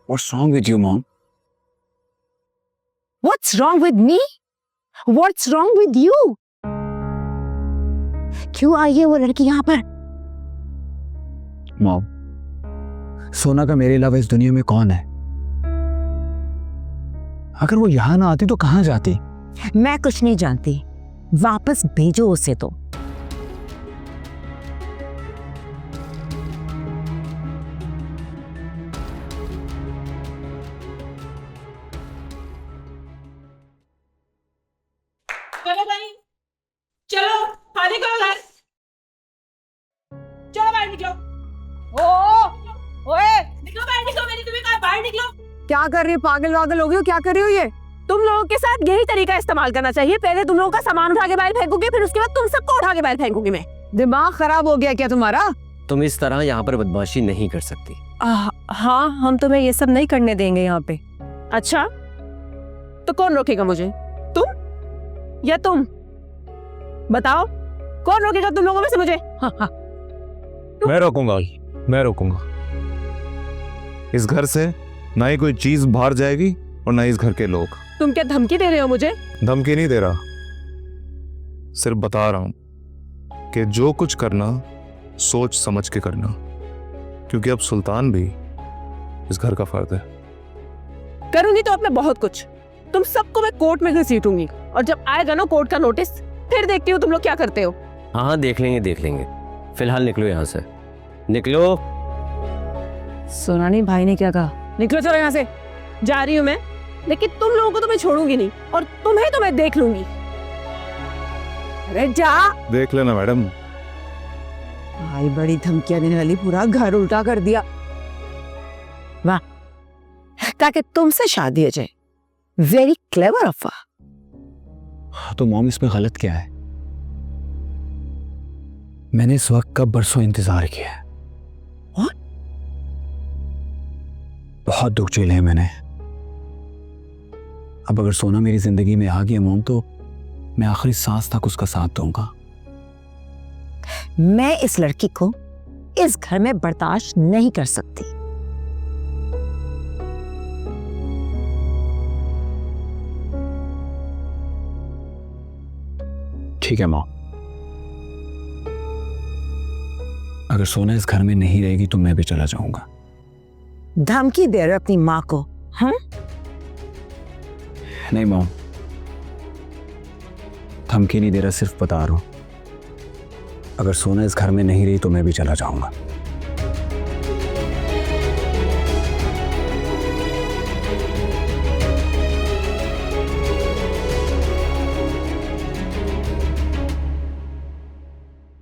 What's wrong with you, Mom? What's wrong with me? What's wrong with you? क्यों आई है वो लड़की यहाँ पर? Mom, सोना का मेरे अलावा इस दुनिया में कौन है? अगर वो यहाँ ना आती तो कहाँ जाती? मैं कुछ नहीं जानती, वापस भेजो उसे तो। चलो भाई, चलो खाने करो घर। चलो बाहर निकलो। ओए निकलो, बाहर निकलो। मैंने तुम्हें कहा बाहर निकलो। क्या कर रही हो? पागल वागल हो गई हो? क्या कर रही हो ये? तुम लोगों के साथ यही तरीका इस्तेमाल करना चाहिए। पहले तुम लोगों का सामान उठा के बाहर फेंकूंगी, फिर उसके बाद तुम सबको उठा के बाहर फेंकूंगी मैं। दिमाग खराब हो गया क्या तुम्हारा? तुम इस तरह यहाँ पर बदमाशी नहीं कर सकती। हाँ, हम तुम्हें ये सब नहीं करने देंगे यहाँ पे। अच्छा, तो कौन रोकेगा मुझे? तुम या तुम? बताओ, कौन रोकेगा तुम लोगों में से मुझे? हाँ। मैं रोकूंगा। इस घर से ना ही कोई चीज बाहर जाएगी और ना ही इस घर के लोग। तुम क्या धमकी दे रहे हो मुझे? धमकी नहीं दे रहा, सिर्फ बता रहा हूं कि जो कुछ करना सोच समझ के करना, क्योंकि अब सुल्तान भी इस घर का फर्द है। करूंगी तो अपने बहुत कुछ। तुम सबको मैं कोर्ट में घसीटूंगी, और जब आएगा ना कोर्ट का नोटिस, फिर देखती हूँ तुम लोग क्या करते हो। हाँ देख लेंगे। फिलहाल निकलो यहाँ से, निकलो। सुना नहीं भाई ने क्या कहा? निकलो, चलो यहाँ से। जा रही हूँ मैं, लेकिन तुम लोगों को तो मैं छोड़ूंगी नहीं, और तुम्हें तो मैं देख लूंगी। अरे जा। देख लेना मैडम। भाई बड़ी धमकियां देने वाली, पूरा घर उल्टा कर दिया। वाह, ताकि तुमसे शादी हो जाए। वेरी क्लेवर अफा। तो मॉम इसमें गलत क्या है? मैंने इस वक्त का बरसों इंतजार किया है। What? बहुत दुख झेले हैं मैंने। अब अगर सोना मेरी जिंदगी में आ गई मॉम, तो मैं आखिरी सांस तक उसका साथ दूंगा। मैं इस लड़की को इस घर में बर्दाश्त नहीं कर सकती। ठीक है मॉम, अगर सोना इस घर में नहीं रहेगी तो मैं भी चला जाऊंगा। धमकी दे रहे हो अपनी माँ को? हाँ, नहीं मॉम, धमकी नहीं दे रहा, सिर्फ बता रहा हूं, अगर सोना इस घर में नहीं रही तो मैं भी चला जाऊंगा।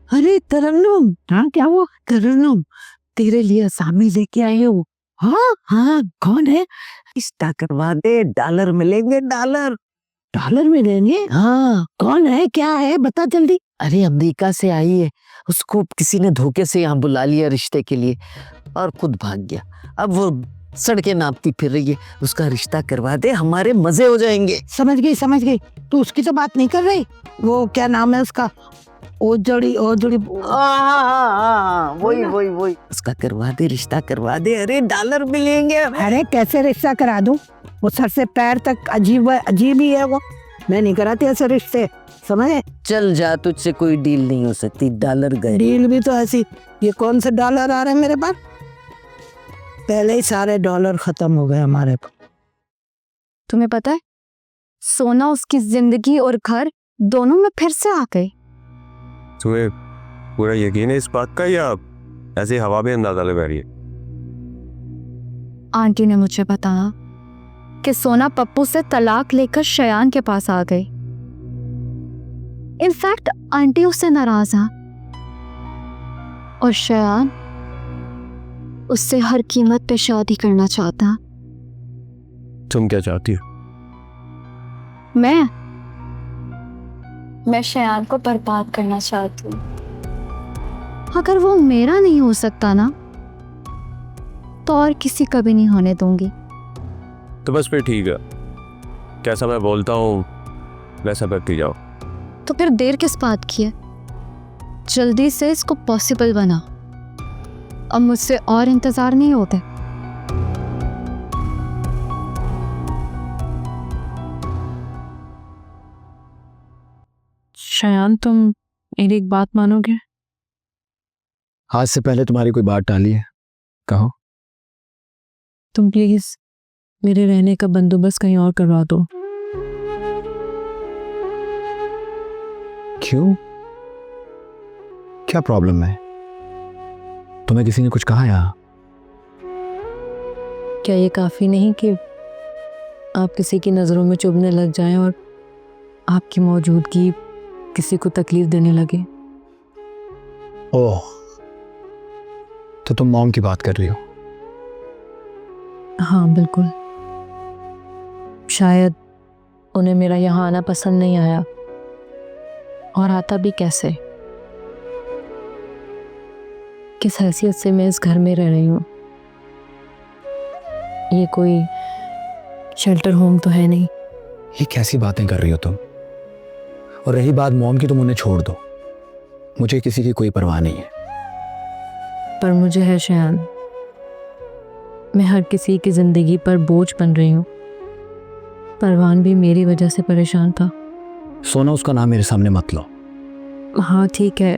अरे तरन्नुम, हाँ क्या हुआ? तरन्नुम, तेरे लिए असामी लेके आए हो। हाँ, कौन है? रिश्ता करवा दे, डॉलर मिलेंगे। डॉलर मिलेंगे? हाँ, कौन है, क्या है, बता जल्दी। अरे अमेरिका से आई है, उसको किसी ने धोखे से यहाँ बुला लिया रिश्ते के लिए और खुद भाग गया। अब वो सड़कें नापती फिर रही है। उसका रिश्ता करवा दे, हमारे मजे हो जाएंगे। समझ गई। तू उसकी तो बात नहीं कर रही? वो क्या नाम है उसका? ओजड़ी वही उसका करवा दे, रिश्ता करवा दे। अरे डॉलर मिलेंगे। अरे कैसे रिश्ता करा दूं? वो सर से पैर तक अजीब ही है वो। मैं नहीं कराती ऐसे रिश्ते, समझे? चल जा, तुझसे कोई डील नहीं हो सकती। डॉलर गए। डील भी तो ऐसी। ये कौन से डॉलर आ रहे हैं मेरे पास? पहले ही सारे डॉलर खत्म हो गए हमारे पास। तुम्हें पता है, सोना उसकी जिंदगी और घर दोनों में फिर से आ गई। तुम्हें पूरा यकीन है इस बात का, या ऐसे हवा में अंदाजा लगा रही है? आंटी ने मुझे बताया कि सोना पप्पू से तलाक लेकर शयान के पास आ गई। इनफैक्ट आंटी उससे नाराज है और शयान उससे हर कीमत पे शादी करना चाहता है। तुम क्या चाहती हो? मैं शयान को बर्बाद करना चाहती हूँ। अगर वो मेरा नहीं हो सकता ना, तो और किसी का भी नहीं होने दूंगी। तो बस फिर ठीक है, जैसा मैं बोलता हूँ वैसा करती जाओ। तो फिर देर किस बात की है? जल्दी से इसको पॉसिबल बना। अब मुझसे और इंतजार नहीं होते। शयान, तुम मेरी एक बात मानोगे? आज से पहले तुम्हारी कोई बात टाली है? कहो। तुम प्लीज मेरे रहने का बंदोबस्त कहीं और करवा दो। क्यों? क्या प्रॉब्लम है? तुम्हें किसी ने कुछ कहा या? क्या ये काफी नहीं कि आप किसी की नजरों में चुभने लग जाएं और आपकी मौजूदगी किसी को तकलीफ देने लगे? ओह, तो तुम मॉम की बात कर रही हो? हाँ बिल्कुल। शायद उन्हें मेरा यहाँ आना पसंद नहीं आया, और आता भी कैसे? किस हैसियत से मैं इस घर में रह रही हूँ? ये कोई शेल्टर होम तो है नहीं। ये कैसी बातें कर रही हो तुम? और रही बात मॉम की, तुम उन्हें छोड़ दो, मुझे किसी की कोई परवाह नहीं है। पर मुझे है शयान, मैं हर किसी की जिंदगी पर बोझ बन रही हूँ। परवान भी मेरी वजह से परेशान था। सोना, उसका नाम मेरे सामने मत लो। हाँ ठीक है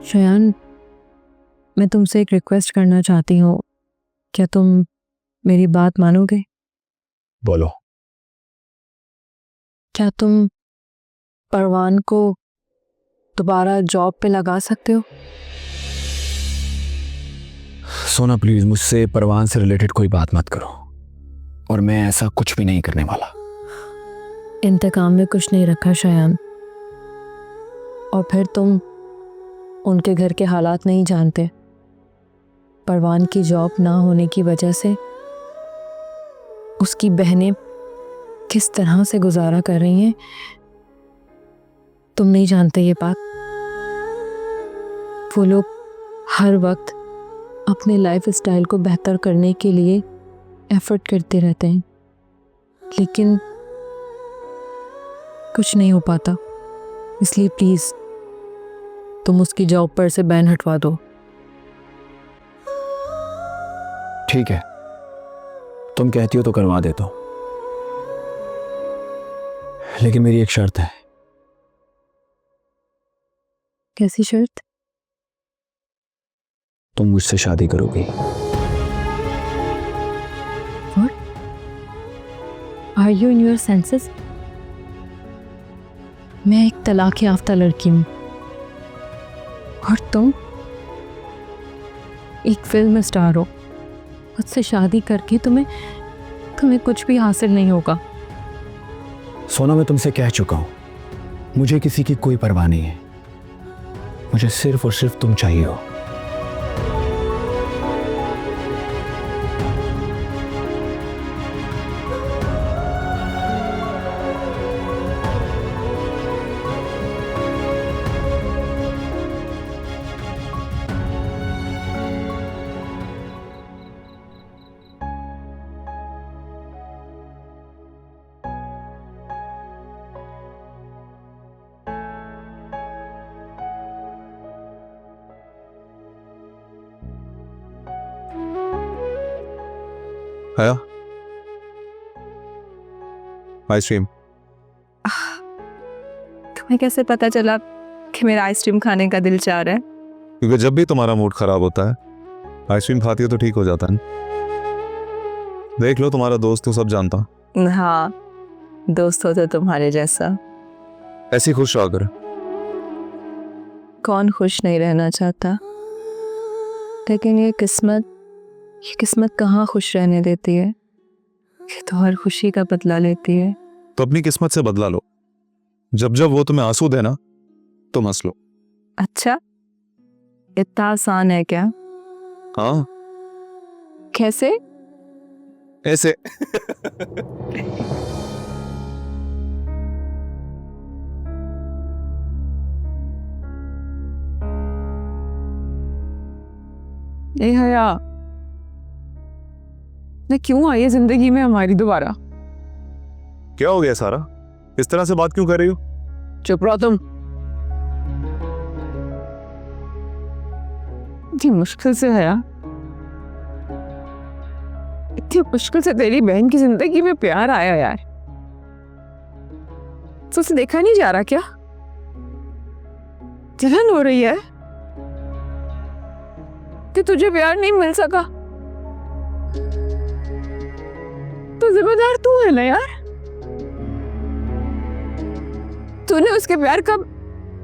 शयान, मैं तुमसे एक रिक्वेस्ट करना चाहती हूँ, क्या तुम मेरी बात मानोगे? बोलो। क्या तुम परवान को दोबारा जॉब पे लगा सकते हो? सोना प्लीज, मुझसे परवान से रिलेटेड कोई बात मत करो, और मैं ऐसा कुछ भी नहीं करने वाला। इंतकाम में कुछ नहीं रखा शयान, और फिर तुम उनके घर के हालात नहीं जानते। परवान की जॉब ना होने की वजह से उसकी बहनें किस तरह से गुजारा कर रही हैं, तुम नहीं जानते ये बात। वो लोग हर वक्त अपने लाइफ स्टाइल को बेहतर करने के लिए एफर्ट करते रहते हैं, लेकिन कुछ नहीं हो पाता। इसलिए प्लीज तुम उसकी जॉब पर से बैन हटवा दो। ठीक है, तुम कहती हो तो करवा देता हूं, लेकिन मेरी एक शर्त है। कैसी शर्त? तुम मुझसे शादी करोगी। Are you in your senses? मैं एक तलाक याफ्ता लड़की हूँ, और तुम एक फिल्म स्टार हो। मुझसे शादी करके तुम्हें कुछ भी हासिल नहीं होगा। सोना, मैं तुमसे कह चुका हूं, मुझे किसी की कोई परवाह नहीं है। मुझे सिर्फ और सिर्फ तुम चाहिए हो। आया आइसक्रीम। तुम्हें कैसे पता चला कि मेरा आइसक्रीम खाने का दिल चाह रहा है? क्योंकि जब भी तुम्हारा मूड खराब होता है, आइसक्रीम खाती हो तो ठीक हो जाता है। देख लो, तुम्हारा दोस्त तो सब जानता। हाँ, दोस्त हो तो तुम्हारे जैसा। ऐसी खुश रहा कर। कौन खुश नहीं रहना चाहता, लेकिन ये किस्मत कहाँ खुश रहने देती है। ये तो हर खुशी का बदला लेती है। तो अपनी किस्मत से बदला लो। जब जब वो तुम्हें आंसू देना, तुम हंस लो। अच्छा, इतना आसान है क्या? हाँ, कैसे? ऐसे। ए हया, मैं क्यों आई है जिंदगी में हमारी दोबारा? क्या हो गया सारा? इस तरह से बात क्यों कर रही हो? चुप रहो तुम। इतनी मुश्किल से हया, इतनी मुश्किल से तेरी बहन की जिंदगी में प्यार आया यार। तो उसे देखा नहीं जा रहा क्या? जलन हो रही है कि तुझे प्यार नहीं मिल सका। तो जिम्मेदार तू है ना यार। तूने उसके प्यार का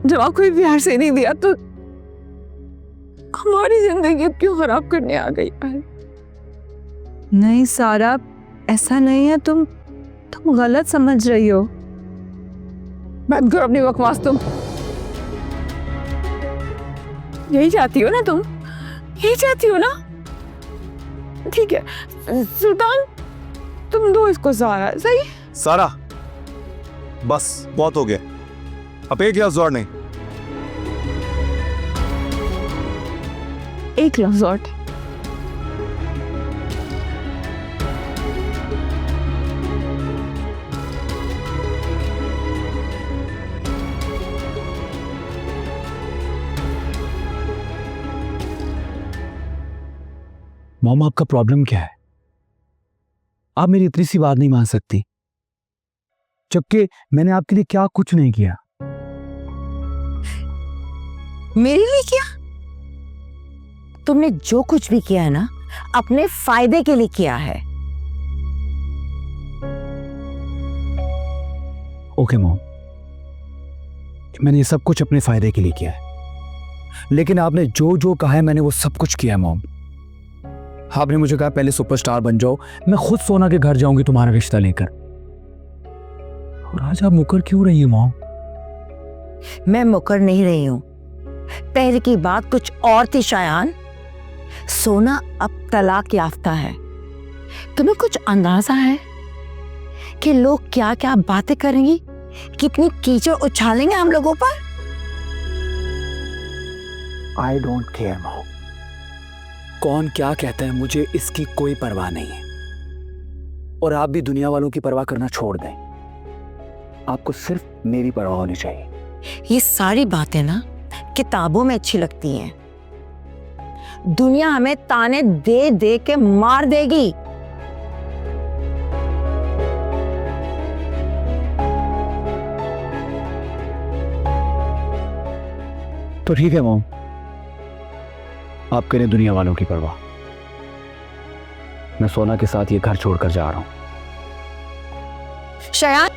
जवाब कोई प्यार से नहीं दिया तो हमारी जिंदगी अब क्यों खराब करने आ गई? नहीं सारा, ऐसा नहीं है, तुम गलत समझ रही हो। बंद करो अपनी बकवास। तुम यही चाहती हो ना? तुम यही चाहती हो ना? ठीक है सुल्तान, तुम दो इसको सहारा। सही सारा, बस बहुत हो गया, अब एक लफ्ज और नहीं। एक लफ्ज और। मॉम, आपका प्रॉब्लम क्या है? आप मेरी इतनी सी बात नहीं मान सकती, जबकि मैंने आपके लिए क्या कुछ नहीं किया। मेरे लिए क्या? तुमने जो कुछ भी किया है ना, अपने फायदे के लिए किया है। ओके मॉम, मैंने ये सब कुछ अपने फायदे के लिए किया है, लेकिन आपने जो जो कहा है मैंने वो सब कुछ किया है मॉम। आपने मुझे कहा पहले सुपरस्टार बन जाओ, मैं खुद सोना के घर जाऊंगी तुम्हारा रिश्ता लेकर, और आज आप मुकर क्यों रही है मॉम? मैं मुकर नहीं रही हूं। पहले की बात कुछ और थी शायान। सोना अब तलाक याफ्ता है। तुम्हें कुछ अंदाजा है कि लोग क्या क्या बातें करेंगी, कितनी कीचड़ उछालेंगे हम लोगों पर? आई डोंट केयर मॉम, कौन क्या कहता है मुझे इसकी कोई परवाह नहीं है। और आप भी दुनिया वालों की परवाह करना छोड़ दें, आपको सिर्फ मेरी परवाह होनी चाहिए। ये सारी बातें ना किताबों में अच्छी लगती हैं। दुनिया हमें ताने दे दे के मार देगी। तो ठीक है मॉम, आप करें दुनिया वालों की परवाह। मैं सोना के साथ ये घर छोड़कर जा रहा हूं। शयान,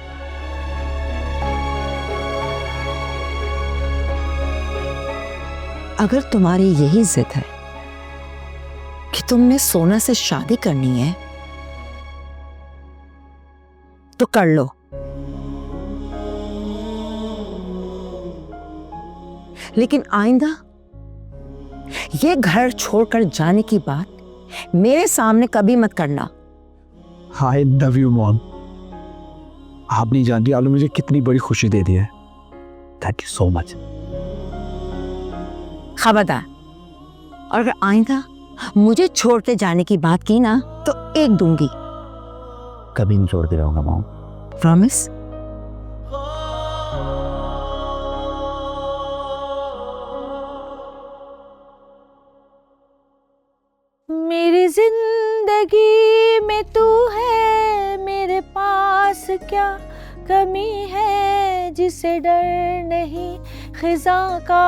अगर तुम्हारी यही जिद है कि तुमने सोना से शादी करनी है तो कर लो, लेकिन आइंदा ये घर छोड़कर जाने की बात मेरे सामने कभी मत करना। I love you mom. आप नहीं जानती आपने मुझे कितनी बड़ी खुशी दे दी है। Thank you so much. खबरदार, और अगर आइंदा मुझे छोड़ते जाने की बात की ना तो एक दूंगी। कभी नहीं छोड़ती रहूंगा मॉम। प्रॉमिस? मेरी जिंदगी में तू है, मेरे पास क्या कमी है, जिसे डर नहीं खिज़ां का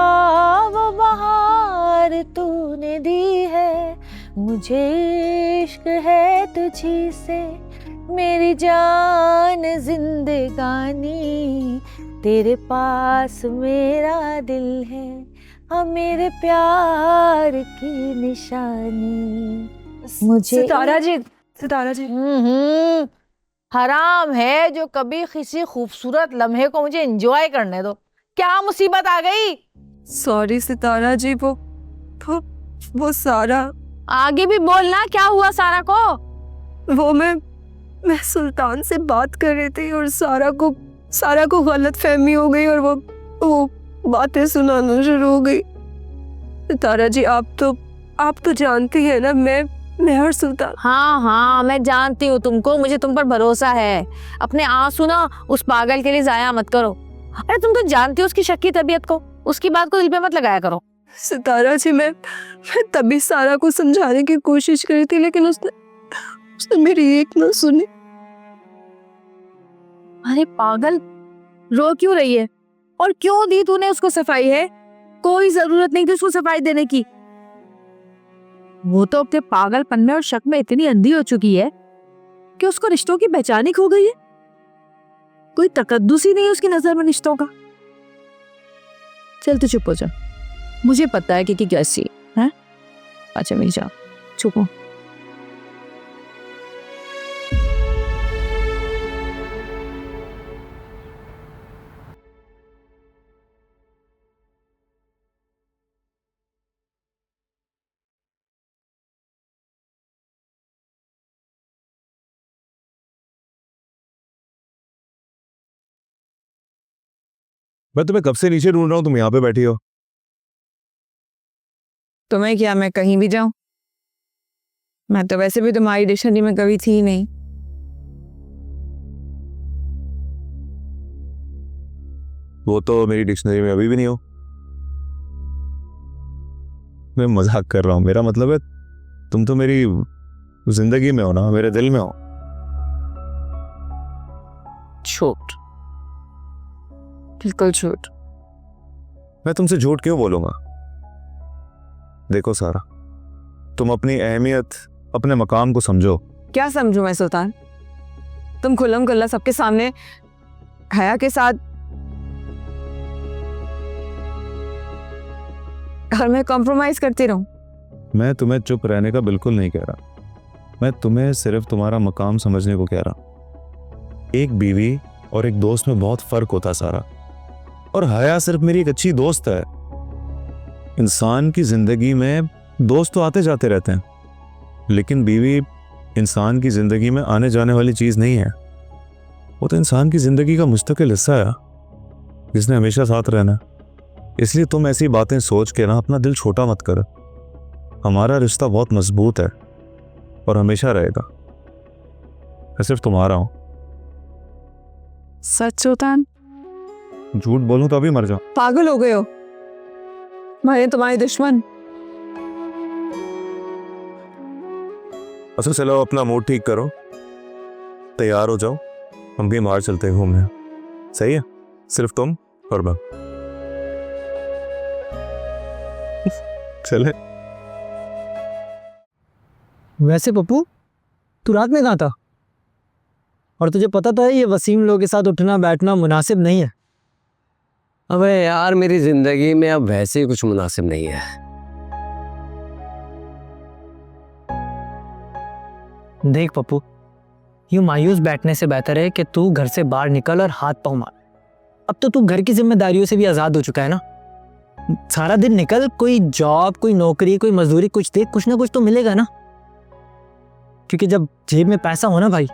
वो बहार तूने दी है। मुझे इश्क है तुझी से, मेरी जान जिंदगानी, तेरे पास मेरा दिल है, हाँ मेरे प्यार की निशानी। मुझे सितारा जी, सितारा जी, हराम है जो कभी किसी खूबसूरत लम्हे को मुझे एंजॉय करने दो। क्या मुसीबत आ गई? सॉरी सितारा जी, वो सारा। आगे भी बोलना, क्या हुआ सारा को? वो मैं सुल्तान से बात कर रही थी और सारा को गलत फहमी हो गई और वो बातें सुनाना शुरू हो गई। सितारा जी, आप तो जानती है ना, मैं और सुल्तान। हाँ मैं जानती हूँ तुमको, मुझे तुम पर भरोसा है। अपने आंसू ना उस पागल के लिए जाया मत करो। अरे तुम तो जानती हो उसकी शक्की तबीयत को, उसकी बात को दिल पे मत लगाया करो। सितारा जी, मैं तभी सारा को समझाने की कोशिश करी थी, लेकिन उसने मेरी एक ना सुनी। अरे पागल, रो क्यों रही है? और क्यों दी तूने उसको सफाई है? कोई जरूरत नहीं थी उसको सफाई देने की। वो तो अपने पागलपन में और शक में इतनी अंधी हो चुकी है कि उसको रिश्तों की पहचान ही खो गई है। कोई तकद्दुस ही नहीं है उसकी नजर में रिश्तों का। चल तू चुप हो जा, मुझे पता है कि कैसी है। अच्छा मेरी जा, चुप हो। मैं तुम्हें कब से नीचे ढूंढ रहा हूँ, तुम यहाँ पे बैठी हो। तुम्हें क्या, मैं कहीं भी जाऊं? मैं तो वैसे भी तुम्हारी डिक्शनरी में कभी थी ही नहीं। वो तो मेरी डिक्शनरी में अभी भी नहीं हो। मैं मजाक कर रहा हूँ, मेरा मतलब है तुम तो मेरी जिंदगी में हो ना, मेरे दिल में हो। झूठ, बिल्कुल झूठ। मैं तुमसे झूठ क्यों बोलूंगा? देखो सारा, तुम अपनी अहमियत, अपने मकाम को समझो। क्या समझूं मैं सुल्तान? तुम खुल्लम खुल्ला सबके सामने हया के साथ घर में कॉम्प्रोमाइज करती रहूं? मैं तुम्हें चुप रहने का बिल्कुल नहीं कह रहा, मैं तुम्हें सिर्फ तुम्हारा मकाम समझने को कह रहा। एक बीवी और एक दोस्त में बहुत फर्क होता सारा, और हया सिर्फ मेरी एक अच्छी दोस्त है। इंसान की जिंदगी में दोस्त तो आते जाते रहते हैं, लेकिन बीवी इंसान की जिंदगी में आने जाने वाली चीज नहीं है। वो तो इंसान की जिंदगी का मुस्तकिल हिस्सा है, जिसने हमेशा साथ रहना है। इसलिए तुम ऐसी बातें सोच के ना अपना दिल छोटा मत करो। हमारा रिश्ता बहुत मजबूत है और हमेशा रहेगा। मैं सिर्फ तुम्हारा हूं। सच सुल्तान? झूठ बोलूं तो अभी मर जाऊं। पागल हो गए हो? मैं तुम्हारी दुश्मन? अच्छा चलो, अपना मूड ठीक करो, तैयार हो जाओ, हम भी बाहर चलते हैं घूमने। सही है? सिर्फ तुम और मैं। चले। वैसे पप्पू, तू रात में कहाँ था? और तुझे पता तो है ये वसीम लोगों के साथ उठना बैठना मुनासिब नहीं है। अबे यार, मेरी जिंदगी में अब वैसे ही कुछ मुनासिब नहीं है। देख पप्पू, यूं मायूस बैठने से बेहतर है कि तू घर से बाहर निकल और हाथ पाँव मार। अब तो तू घर की जिम्मेदारियों से भी आज़ाद हो चुका है ना। सारा दिन निकल, कोई जॉब, कोई नौकरी, कोई मजदूरी, कुछ देख, कुछ ना कुछ तो मिलेगा ना। क्योंकि जब जेब में पैसा हो ना भाई,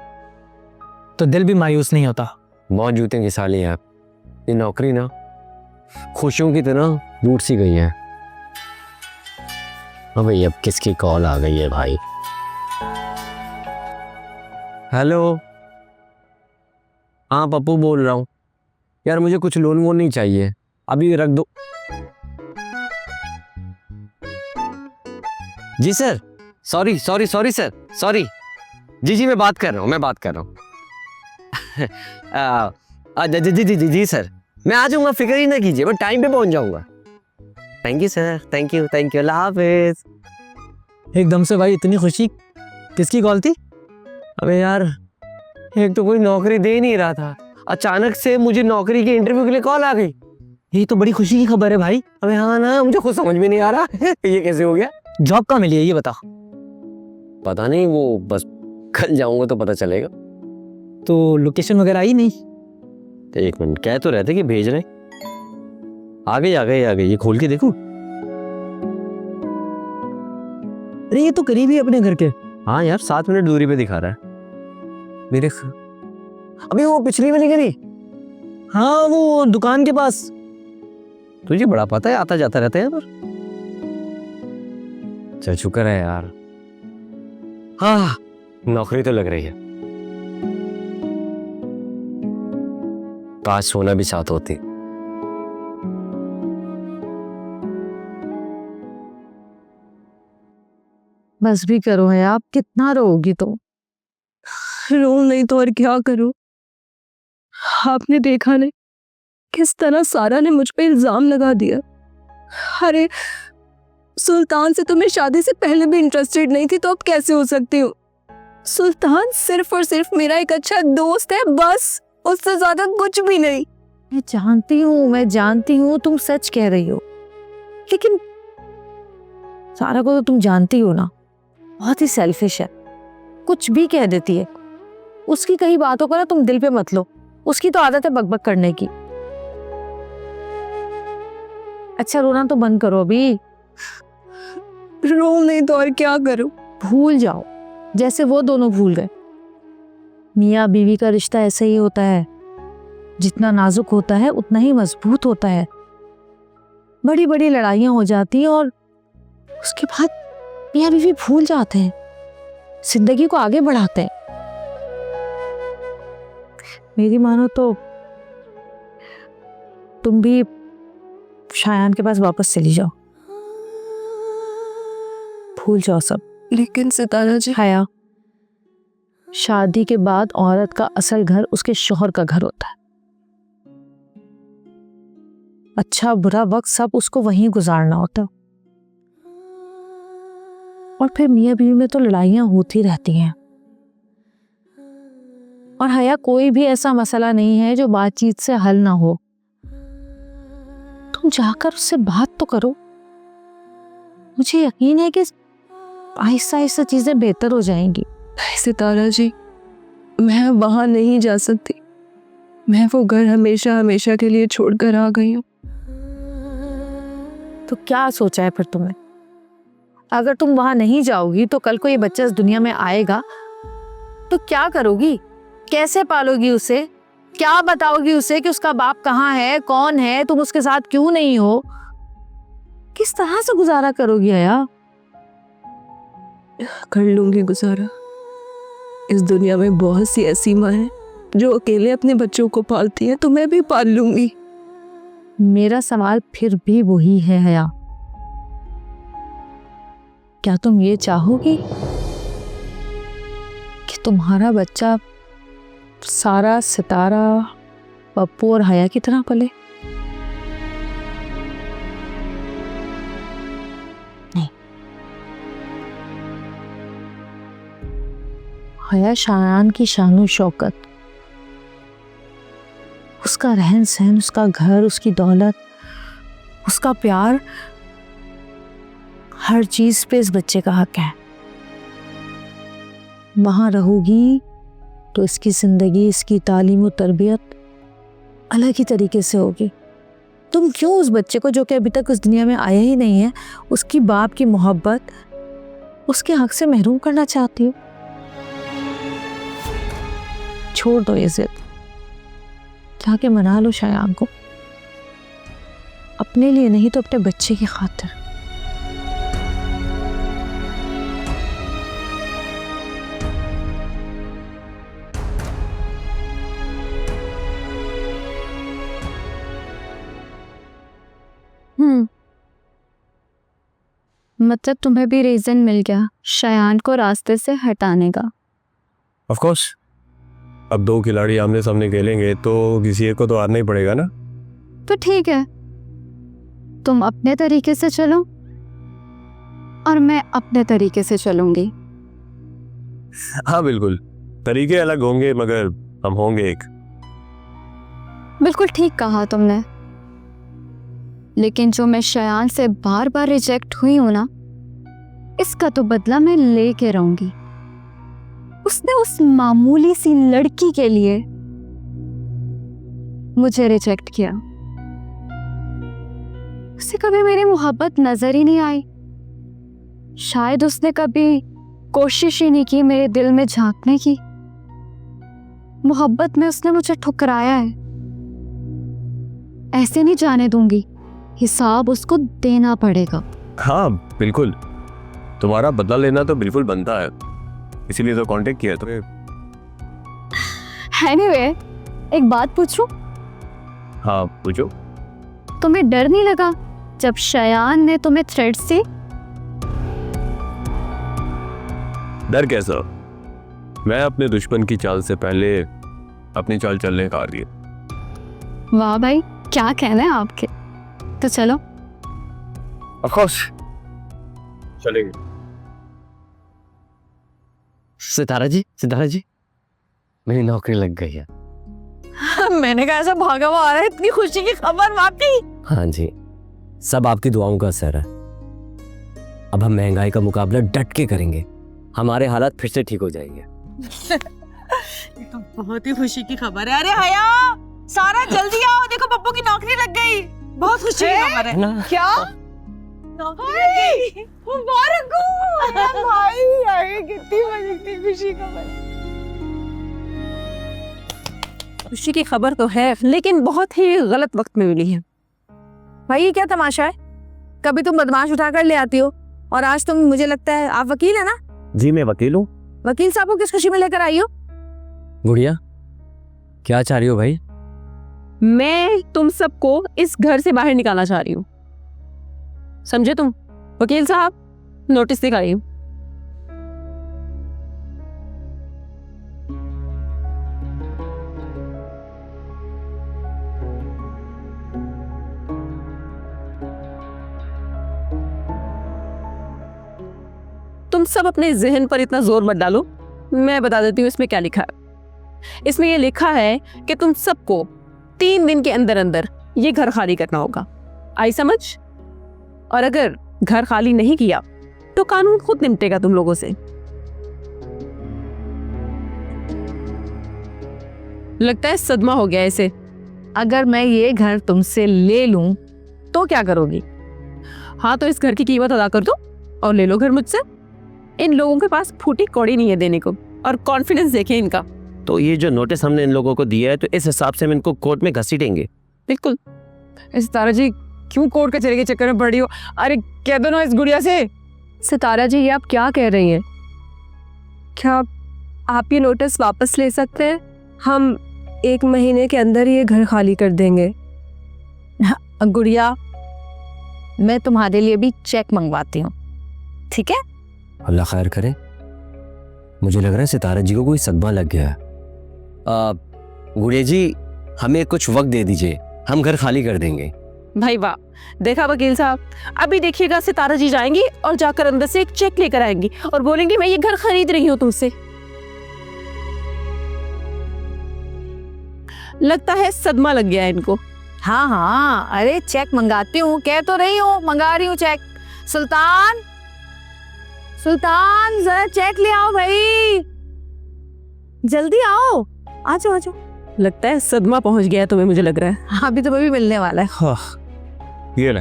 तो दिल भी मायूस नहीं होता। बहुत जूते की साली है ये नौकरी ना, खुशियों की तरह लूट सी गई है। अबे अब किसकी कॉल आ गई है भाई? हेलो, हाँ पप्पू बोल रहा हूँ यार, मुझे कुछ लोन वोन नहीं चाहिए, अभी रख दो। जी sir, sorry sorry sorry sir, sorry. जी मैं बात कर रहा हूँ। जी सर, मैं आ जाऊंगा, फिक्र ही ना कीजिए, मैं टाइम पे पहुंच जाऊंगा। Thank you sir, thank you, अल्लाह हाफिज। एकदम से भाई इतनी खुशी, किसकी कॉल थी? अबे यार, एक तो कोई नौकरी दे नहीं रहा था, अचानक से मुझे नौकरी के इंटरव्यू के लिए कॉल आ गई। ये तो बड़ी खुशी की खबर है भाई। अबे हाँ ना, मुझे खुद समझ में नहीं आ रहा ये कैसे हो गया। जॉब कहाँ मिली है ये बता। पता नहीं, वो बस कल जाऊंगा तो पता चलेगा। तो लोकेशन वगैरह आई नहीं? तो एक मिनट, कह तो रहते कि भेज रहे। आ गई, ये खोल के देखो। अरे ये तो करीब ही अपने घर के। हाँ यार, 7 मिनट दूरी पे दिखा रहा है मेरे। अभी वो पिछली वाली गली। हाँ वो दुकान के पास। तुझे बड़ा पता है, आता जाता रहता है यहाँ पर। चल शुक्र है यार, हाँ नौकरी तो लग रही है। काश सोना भी साथ होती। बस भी करो है, आप कितना रोओगी तुम? रो नहीं तो और क्या करूं? आपने देखा नहीं, किस तरह सारा ने मुझ पे इल्जाम लगा दिया। अरे सुल्तान से तो मैं शादी से पहले भी इंटरेस्टेड नहीं थी, तो अब कैसे हो सकती हूँ? सुल्तान सिर्फ और सिर्फ मेरा एक अच्छा दोस्त है, बस, उससे ज्यादा कुछ भी नहीं। मैं जानती हूँ तुम सच कह रही हो, लेकिन सारा को तो तुम जानती हो ना, बहुत ही सेल्फिश है, कुछ भी कह देती है। उसकी कई बातों को ना तुम दिल पे मत लो, उसकी तो आदत है बकबक करने की। अच्छा रोना तो बंद करो अभी। रो नहीं तो और क्या करूं? भूल जाओ जैसे वो दोनों भूल गए। मियाँ बीवी का रिश्ता ऐसे ही होता है, जितना नाजुक होता है उतना ही मजबूत होता है। बड़ी बड़ी लड़ाइयाँ हो जाती हैं और उसके बाद मियाँ बीवी भूल जाते हैं, जिंदगी को आगे बढ़ाते हैं। मेरी मानो तो तुम भी शायान के पास वापस चली जाओ, भूल जाओ सब। लेकिन सितारा जी, हया, शादी के बाद औरत का असल घर उसके शौहर का घर होता है। अच्छा बुरा वक्त सब उसको वहीं गुजारना होता। और फिर मियाँ बीवी में तो लड़ाइयाँ होती रहती हैं। और हया, कोई भी ऐसा मसला नहीं है जो बातचीत से हल ना हो। तुम जाकर उससे बात तो करो। मुझे यकीन है कि आहिस्ता आहिस्ता चीजें बेहतर हो जाएंगी। सितारा जी, मैं वहां नहीं जा सकती। मैं वो घर हमेशा हमेशा के लिए छोड़कर आ गई हूँ। तो क्या सोचा है फिर तुमने? अगर तुम वहां नहीं जाओगी तो कल को ये बच्चा इस दुनिया में आएगा तो क्या करोगी? कैसे पालोगी उसे? क्या बताओगी उसे कि उसका बाप कहाँ है, कौन है, तुम उसके साथ क्यों नहीं हो? किस तरह से गुजारा करोगी हया? कर लूंगी गुजारा। इस दुनिया में बहुत सी ऐसी माँ हैं जो अकेले अपने बच्चों को पालती हैं, तो मैं भी पाल लूंगी। मेरा सवाल फिर भी वही है हया, क्या तुम ये चाहोगी कि तुम्हारा बच्चा सारा, सितारा, पप्पू और हया की तरह पले? नहीं, हया शायान की शानो शौकत, उसका रहन सहन, उसका घर, उसकी दौलत, उसका प्यार, हर चीज पे इस बच्चे का हक है। वहां रहोगी तो इसकी जिंदगी, इसकी तालीम और तरबियत अलग ही तरीके से होगी। तुम क्यों उस बच्चे को, जो कि अभी तक उस दुनिया में आया ही नहीं है, उसकी बाप की मोहब्बत, उसके हक से महरूम करना चाहती हो? छोड़ दो ये जिद, जाके मना लो शायान को, अपने लिए नहीं तो अपने बच्चे की खातिर। मतलब तुम्हें भी रीजन मिल गया शायान को रास्ते से हटाने का? ऑफ कोर्स, अब दो खिलाड़ी आमने सामने खेलेंगे तो किसी एक को तो हारना ही पड़ेगा ना। तो ठीक है, तुम अपने तरीके से चलो और मैं अपने तरीके से चलूंगी। हाँ बिल्कुल, तरीके अलग होंगे मगर हम होंगे एक। बिल्कुल ठीक कहा तुमने, लेकिन जो मैं शायान से बार बार रिजेक्ट हुई हूं ना, इसका तो बदला मैं लेके रहूंगी। उसने उस मामूली सी लड़की के लिए मुझे रिजेक्ट किया। उसे कभी मेरी मोहब्बत नजर ही नहीं आई। शायद उसने कभी कोशिश ही नहीं की मेरे दिल में झांकने की। मोहब्बत में उसने मुझे ठुकराया है। ऐसे नहीं जाने दूंगी, हिसाब उसको देना पड़ेगा। हाँ बिल्कुल, तुम्हारा बदला लेना तो बिल्कुल बनता है, इसीलिए तो कांटेक्ट किया तो। एनीवे, एक बात पूछूं? हाँ पूछो। तुम्हें डर नहीं लगा जब शायान ने तुम्हें थ्रेट्स दी? डर कैसा? मैं अपने दुश्मन की चाल से पहले अपनी चाल चलने का दिया। वाह भाई, क्या कहना है आपके? तो चलो। ऑफ कोर्स चलेंगे। सितारा जी मेरी नौकरी लग गई है। मैंने कहा ऐसा भागा हुआ आ रहा है, इतनी खुशी की खबर वाकई। हाँ जी, सब आपकी दुआओं का असर है। अब हम महंगाई का मुकाबला डट के करेंगे, हमारे हालात फिर से ठीक हो जाएंगे। ये तो बहुत ही खुशी की खबर है। अरे हया, सारा जल्दी आओ, देखो पप्पू की नौकरी लग गई। बहुत खुशी की खबर है। ना क्या नौकरी लग गई? मुबारक हो भाई। अरे कितनी बड़ी खुशी खबर। खुशी की खबर तो है, लेकिन बहुत ही गलत वक्त में मिली है। भाई ये क्या तमाशा है? कभी तुम बदमाश उठाकर ले आती हो और आज तुम, मुझे लगता है आप वकील है ना? जी मैं वकील हूँ। वकील साहब को किस खुशी में लेकर आई हो? गुड़िया क्या चाह रही हो भाई? मैं तुम सबको इस घर से बाहर निकालना चाह रही हूँ, समझे तुम? वकील साहब नोटिस दिखाइए। तुम सब अपने जहन पर इतना जोर मत डालो, मैं बता देती हूँ इसमें क्या लिखा है। इसमें ये लिखा है कि तुम सबको 3 दिन के अंदर अंदर ये घर खाली करना होगा। आई समझ? और अगर घर खाली नहीं किया तो कानून खुद निपटेगा तुम लोगों से। लगता है सदमा हो गया इसे। अगर मैं ये घर तुमसे ले लूं तो क्या करोगी? हाँ तो इस घर की कीमत अदा कर दो और ले लो घर मुझसे। इन लोगों के पास फूटी कौड़ी नहीं है देने को, और कॉन्फिडेंस देखें इनका। तो ये जो नोटिस हमने इन लोगों को दिया है, तो इस हिसाब से हम इनको कोर्ट में घसीटेंगे। बिल्कुल। सितारा जी क्यों कोर्ट कचहरी के चक्कर में पड़ रही हो? अरे कह दो ना इस गुड़िया से। सितारा जी, ये आप क्या कह रही हैं? क्या आप ये नोटिस वापस ले सकते हैं? हम 1 महीने के अंदर ये घर खाली कर देंगे। गुड़िया, मैं तुम्हारे लिए भी चेक मंगवाती हूँ, ठीक है? अल्लाह खैर करे। मुझे लग रहा है सितारा जी को कोई सदमा लग गया है। गुड़िया जी हमें कुछ वक्त दे दीजिए, हम घर खाली कर देंगे। भाई वाह, देखा वकील साहब, अभी देखिएगा सितारा जी जाएंगी और जाकर अंदर से एक चेक लेकर आएंगी और बोलेंगी मैं ये घर खरीद रही हूँ तुमसे। लगता है सदमा लग गया है इनको। हाँ हाँ, अरे चेक मंगाती हूँ, कह तो रही हूँ मंगा रही हूँ चेक। सुल्तान, सुल्तान जरा चेक ले आओ भाई, जल्दी आओ, आ जाओ आ जाओ। लगता है सदमा पहुंच गया है तुम्हें, मुझे लग रहा है। अभी तो भी मिलने वाला है। हाँ ये ले।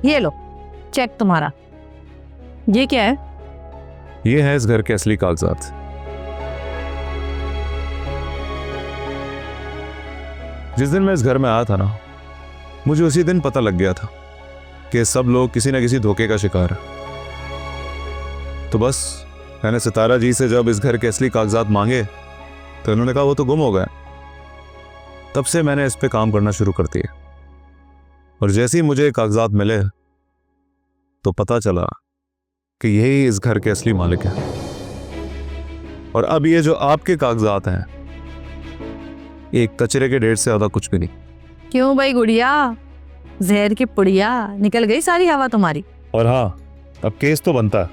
ये लो चेक तुम्हारा। ये क्या है? ये है इस घर के असली कागजात। जिस दिन मैं इस घर में आया था ना, मुझे उसी दिन पता लग गया था कि सब लोग किसी न किसी धोखे का शिकार है। तो बस मैंने सितारा जी से जब इस घर के असली कागजात मांगे तो उन्होंने कहा वो तो गुम हो गए। तब से मैंने इस पे काम करना शुरू कर दिया, और जैसे ही मुझे कागजात मिले तो पता चला कि यही इस घर के असली मालिक हैं। और अब ये जो आपके कागजात हैं, एक कचरे के ढेर से ज्यादा कुछ भी नहीं। क्यों भाई गुड़िया, जहर की पुड़िया निकल गई सारी हवा तुम्हारी। और हाँ, अब केस तो बनता है,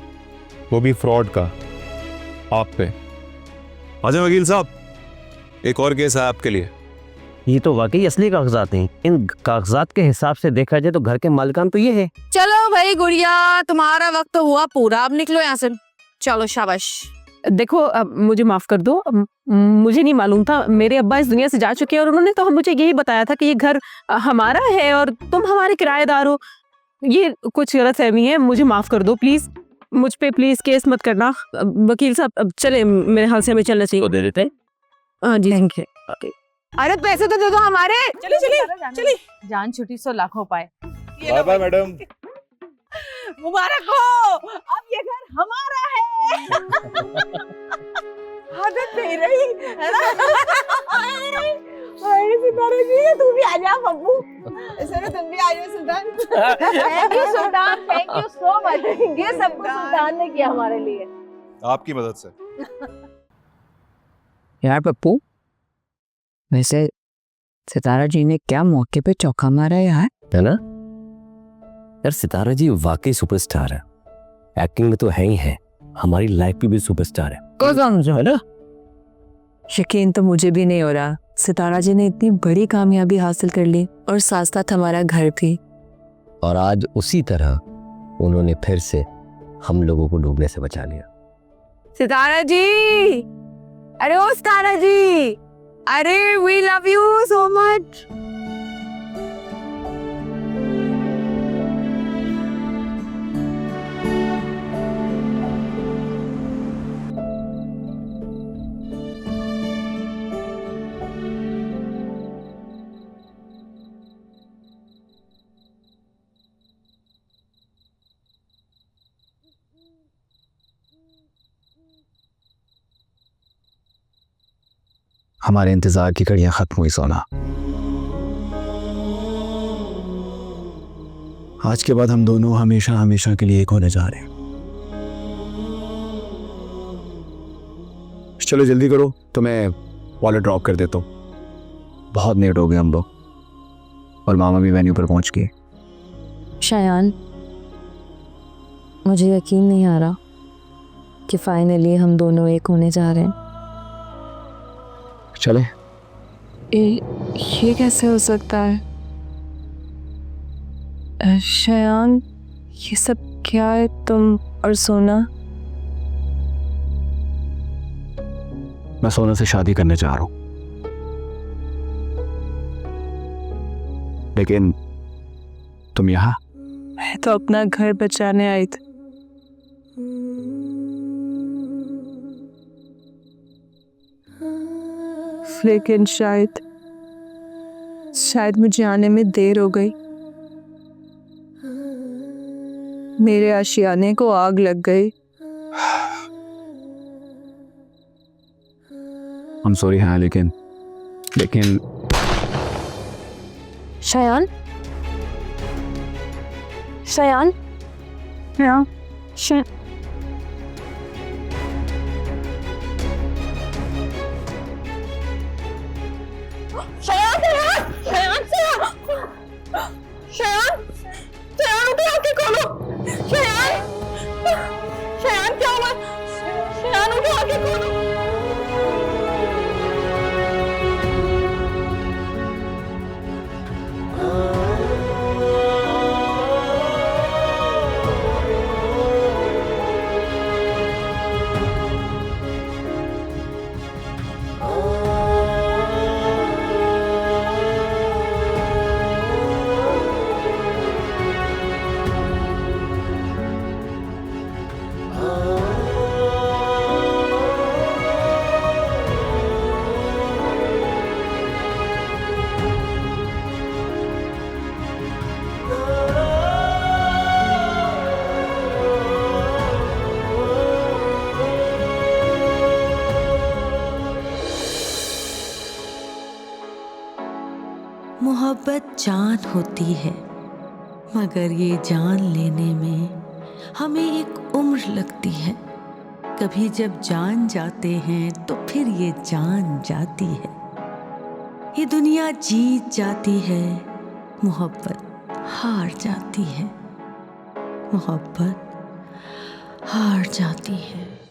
वो भी फ्रॉड का, आप पे। आजा वकील साहब, एक और केस है आपके लिए। ये तो वाकई असली कागजात हैं। इन कागजात के हिसाब से देखा जाए तो घर के मालिकान तो ये है। चलो भाई गुड़िया, तुम्हारा वक्त तो हुआ पूरा, अब निकलो यहाँ से। चलो शाबाश। देखो मुझे माफ कर दो, मुझे नहीं मालूम था। मेरे अब्बा इस दुनिया से जा चुके हैं और उन्होंने तो मुझे यही बताया था कि ये घर हमारा है और तुम हमारे किराएदार हो। ये कुछ गलतफहमी है, मुझे माफ कर दो प्लीज। मुझ पे प्लीज केस मत करना। वकील साहब अब चले, मेरे हाल से हमें चलना चाहिए। तो दे देते हैं। हाँ जी थैंक यू। अरे पैसे तो दे दो हमारे। चलिए चलिए चलिए, जान छुट्टी सो लाखों पाए। Bye bye madam. मुबारक हो, अब ये घर हमारा है। आदत नहीं रही है ना। सितारा जी तू भी आ जा पप्पू। सर तुम भी आ जाओ Sultan. Thank you Sultan, thank you so much. ये सब कुछ सुल्तान ने किया हमारे लिए, आपकी मदद से। यार पप्पू, वैसे सितारा जी ने क्या मौके पे चौका मारा है यार। है ना यार, सितारा जी वाकई सुपरस्टार है। एक्टिंग में तो है ही है, हमारी लाइफ में भी सुपरस्टार है। है ना। यकीन तो मुझे भी नहीं हो रहा, सितारा जी ने इतनी बड़ी कामयाबी हासिल कर ली और साथ साथ हमारा घर भी। और आज उसी तरह उन्होंने फिर से हम लोगों को डूबने से बचा लिया। सितारा जी, अरे ओ सितारा जी, अरे we love you so much. हमारे इंतजार की घड़ियां खत्म हुई सोना। आज के बाद हम दोनों हमेशा हमेशा के लिए एक होने जा रहे हैं। चलो जल्दी करो, तो मैं वॉलेट ड्रॉप कर देता हूँ। बहुत लेट हो गए हम लोग और मामा भी वेन्यू पर पहुंच गए। शायान, मुझे यकीन नहीं आ रहा कि फाइनली हम दोनों एक होने जा रहे हैं। चले। ये कैसे हो सकता है? शायान, ये सब क्या है? तुम और सोना? मैं सोना से शादी करने जा रहा हूं, लेकिन तुम यहाँ? मैं तो अपना घर बचाने आई थी। लेकिन शायद मुझे आने में देर हो गई। मेरे आशियाने को आग लग गई। I'm sorry हाँ, लेकिन शायान, शायान, हाँ मोहब्बत जान होती है, मगर ये जान लेने में हमें एक उम्र लगती है। कभी जब जान जाते हैं तो फिर ये जान जाती है। ये दुनिया जीत जाती है, मोहब्बत हार जाती है। मोहब्बत हार जाती है।